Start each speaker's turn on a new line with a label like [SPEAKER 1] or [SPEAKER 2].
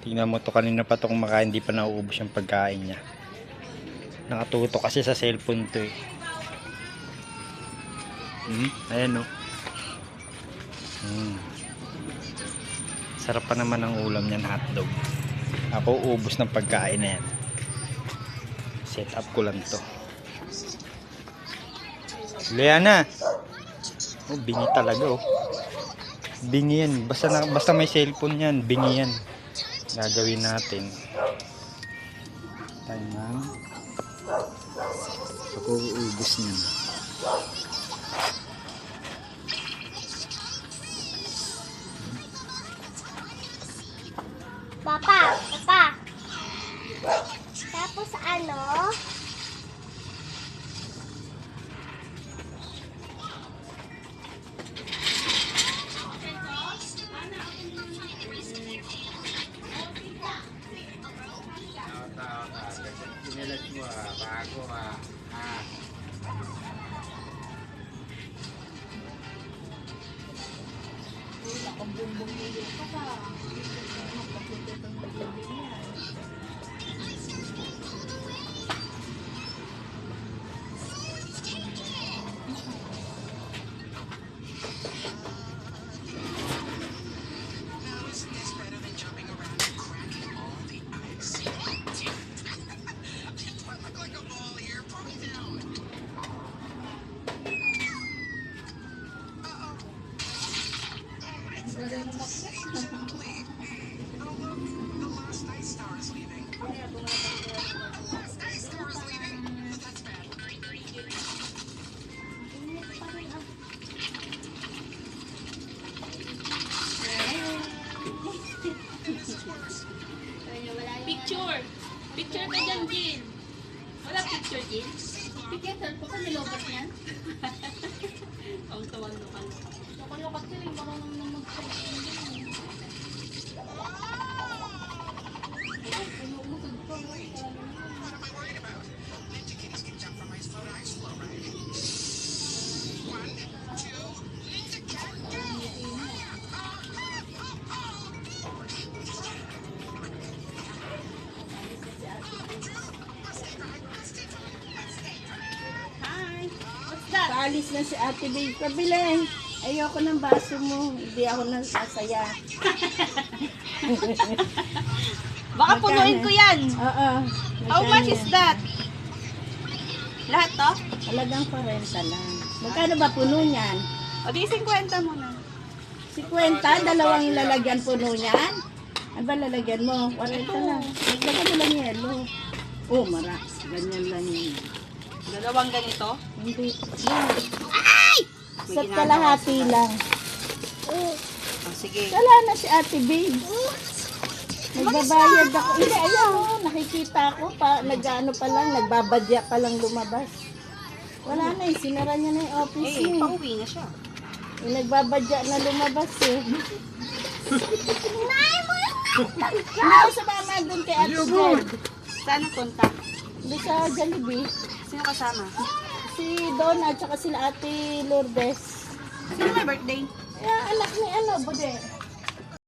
[SPEAKER 1] Tingnan mo to, kanina pa to kumakain, hindi pa nauubos yung pagkain niya. Nakatuto kasi sa cellphone to eh. Ayan o. Sarap pa naman ang ulam niyan, hotdog. Ako ubos ng pagkain na yan. Set up ko lang to. Liana. Oh, bingi talaga oh. Bingi yan. Basta may cellphone yan, bingi yan. Gagawin natin. Tayman. Ako uubos niyan.
[SPEAKER 2] Papa. Tapos ano?
[SPEAKER 3] Picture ka dyan, Jin. Wala picture, Jin. Picture ko ka nilobat niyan. Ang tawan mo ka. Nakalokot ka rin. Baka nang mag-picture.
[SPEAKER 4] Alis na si Ate Babe. Pabili. Ayoko ng baso mo. Hindi ako nasasaya.
[SPEAKER 3] Baka punuin ko yan.
[SPEAKER 4] Oo.
[SPEAKER 3] How much is that? Lahat to?
[SPEAKER 4] Talagang 40 lang. Magkano ba puno niyan?
[SPEAKER 3] O di 50 muna.
[SPEAKER 4] 50? Dalawang lalagyan puno niyan? Ano ba lalagyan mo? 40 lang. Lagyan mo lang yelo. Oh, ganyan lang yun.
[SPEAKER 3] Dalawang ganito?
[SPEAKER 4] Hindi. Ay! Sa kalahati lang.
[SPEAKER 3] Oh, sige.
[SPEAKER 4] Wala na si Ate Babe. Nagbabayad ako. Hindi, ayaw. Nakikita ko. Nag-ano pa lang. Nagbabadya pa lang lumabas. Wala na eh. Sinara niya na yung office niya.
[SPEAKER 3] Pauwi na siya.
[SPEAKER 4] Nagbabadya na lumabas eh.
[SPEAKER 2] Nay mo yun!
[SPEAKER 4] Hindi ako sumama doon kay Ate Babe.
[SPEAKER 3] Saan punta?
[SPEAKER 4] Doon sa Jollibee.
[SPEAKER 3] Sino kasama?
[SPEAKER 4] Si Donna at saka sila Ate Lourdes.
[SPEAKER 3] Sino may birthday?
[SPEAKER 4] Anak ni Bude.